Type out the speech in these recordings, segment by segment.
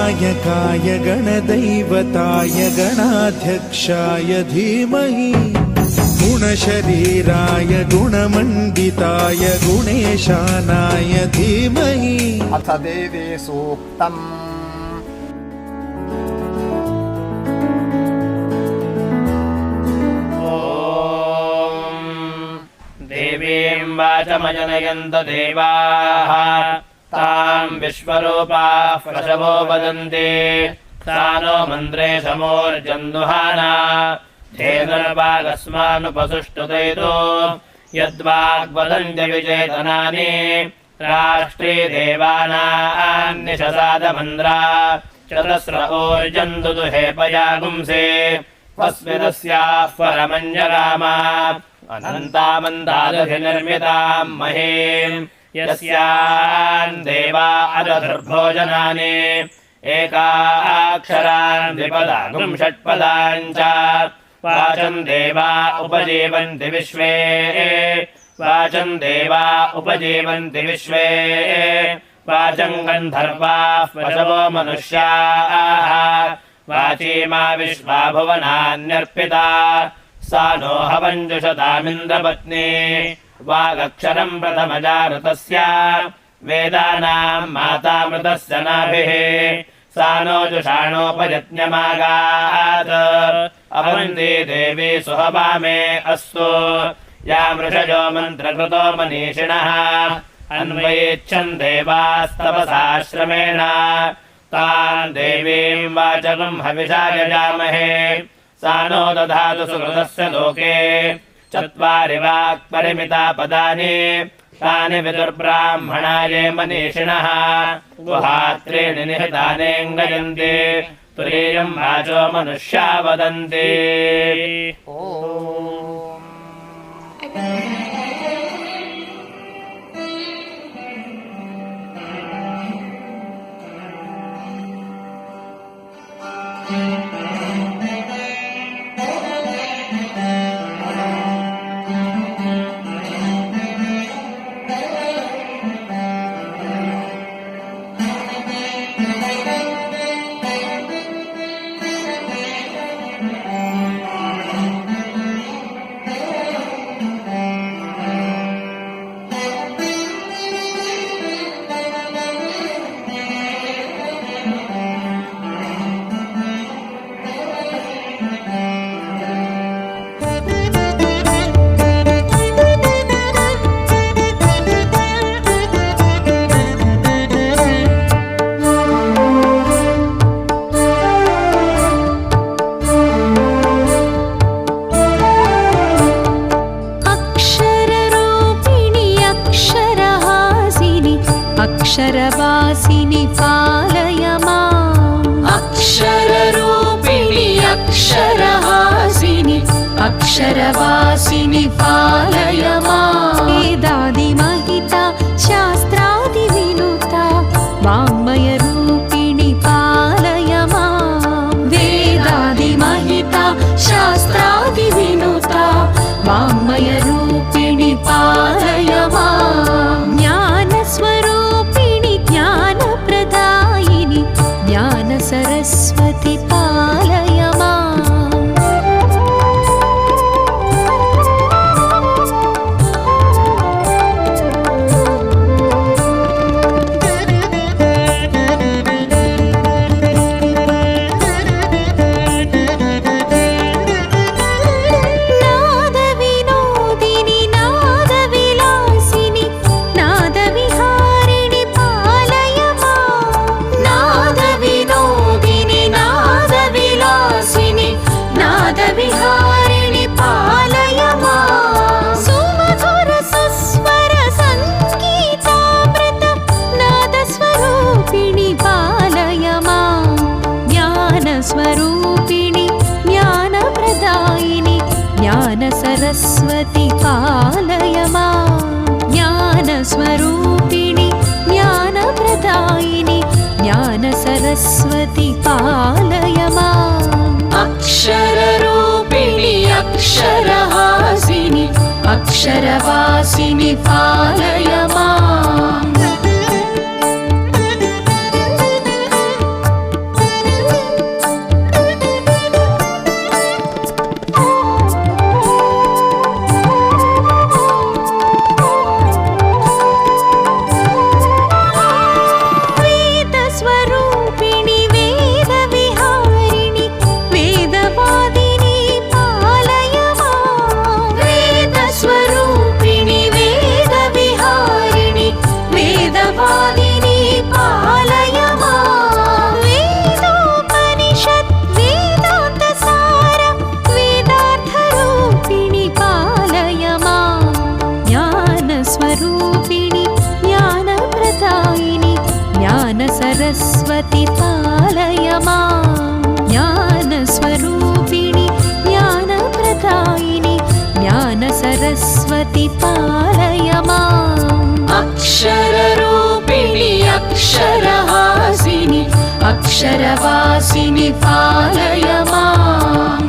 गणनायकाय गणदैवताय गणाध्यक्षाय धीमहि गुणशरीराय गुणमण्डिताय गुणेशानाय धीमहि। अथ देवी सूक्तम्। देवीं वाचमजनयन्त देवाः तां विश्वरूपाः प्रशवो वदन्ति सा नो मन्त्रे समोर्जन्दुहाना धेनुर्वागस्मानुपसुष्टुतैतो यद्वाग्वदन्त्य विचेतनानि राष्ट्रे देवानान्निशसादमन्द्रा चतस्र ऊर्जन्तु दुहे पयागुंसे वस्मिदस्याः परमञ्जगामा अनन्तामन्तादधिनिर्मिताम् महीम् यस्यान् देवा अदधुर्भोजनानि एकाक्षरान् द्विपदागुं षट्पदान् च वाचम् देवा उपजीवन्ति विश्वे वाचम् देवा उपजीवन्ति विश्वे वाचम् गन्धर्वाः पशवो मनुष्याः वाचीमा विश्वा भुवनान्यर्पिता सा नो हवञ्जुषतामिन्द्रपत्नी वागक्षरम् प्रथमजातस्य वेदानाम् मातामृतस्य नाभिः सा नो जुषाणोपयज्ञमागात् अवन्ति देवी सुहवामे अस्तु या मृषजो मन्त्रकृतो मनीषिणः अन्वयेच्छन् देवास्तपसाश्रमेण तान् देवीम् वाचकम् हविषा यजामहे सा नो दधातु सुकृतस्य लोके चत्वारि वाक्परिमिता पदानि तानि विदुर्ब्राह्मणाये मनीषिणः गुहात्रीणि निहितानेऽङ्गयन्ति तुरीयम् वाचो मनुष्या वदन्ति। अक्षरवासिनि पालय माम् अक्षररूपिणि अक्षरहासिनि अक्षरवासिनि पालय माम् वेदादिमहिता शास्त्रादिविनुता वाङ्मयरूपिणि पालय माम् वेदादिमहिता शास्त्रादिविनुता वाङ्मयरूपिणि पालय माम् ज्ञानस्वरूपिणि ज्ञानप्रदायिनि ज्ञानसरस्वति पालय माम् नादविनोदिनि नादविलासिनि नादविहारिणि पालय माम् नादविनोदिनि नादविलासिनि नादविहारिणि पालय माम् सुमधुर सुस्वर सङ्गीतामृत नादस्वरूपिणि पालय माम् ज्ञानस्वरूपिणि ज्ञानप्रदायिनि ज्ञानसरस्वति पालय माम् ज्ञानस्वरूपिणि ज्ञानप्रदायिनि ज्ञानसरस्वति पालय माम् अक्षररूपिणि अक्षरहासिनि अक्षरवासिनि पालय माम् ज्ञानस्वरूपिणि ज्ञानप्रदायिनि ज्ञानसरस्वति पालय माम् ज्ञानस्वरूपिणि ज्ञानप्रदायिनि ज्ञानसरस्वति पालय माम् अक्षररूपिणि अक्षरहासिनि अक्षरवासिनि पालय माम्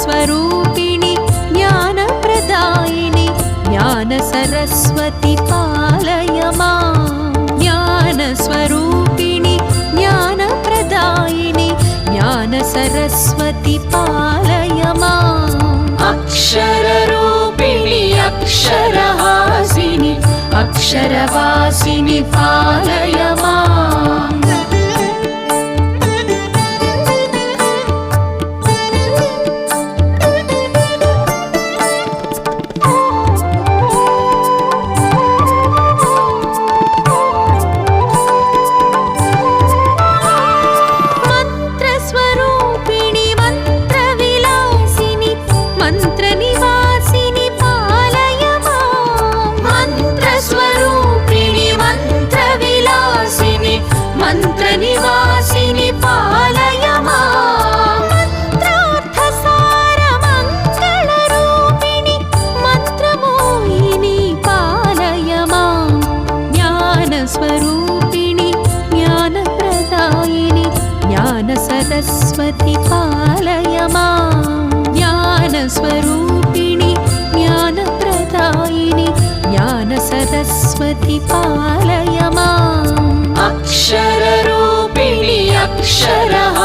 स्वरूपिणि ज्ञानप्रदायिनि ज्ञानसरस्वति पालय माम् ज्ञानस्वरूपिणि ज्ञानप्रदायिनि ज्ञानसरस्वति पालय माम् अक्षररूपिणि अक्षरहासिनि अक्षरवासिनि पालय माम् मंत्रनिवासिनि पालय माम् मंत्रार्थसारमङ्गलरूपिणि मंत्रमोहिनि पालय माम् ज्ञानस्वरूपिणि ज्ञानप्रदायिनि ज्ञानसरस्वति पालय माम् ज्ञानस्वरूपिणि ज्ञानप्रदायिनि ज्ञानसरस्वति पालय माम् अक्षररूपिणि अक्षरः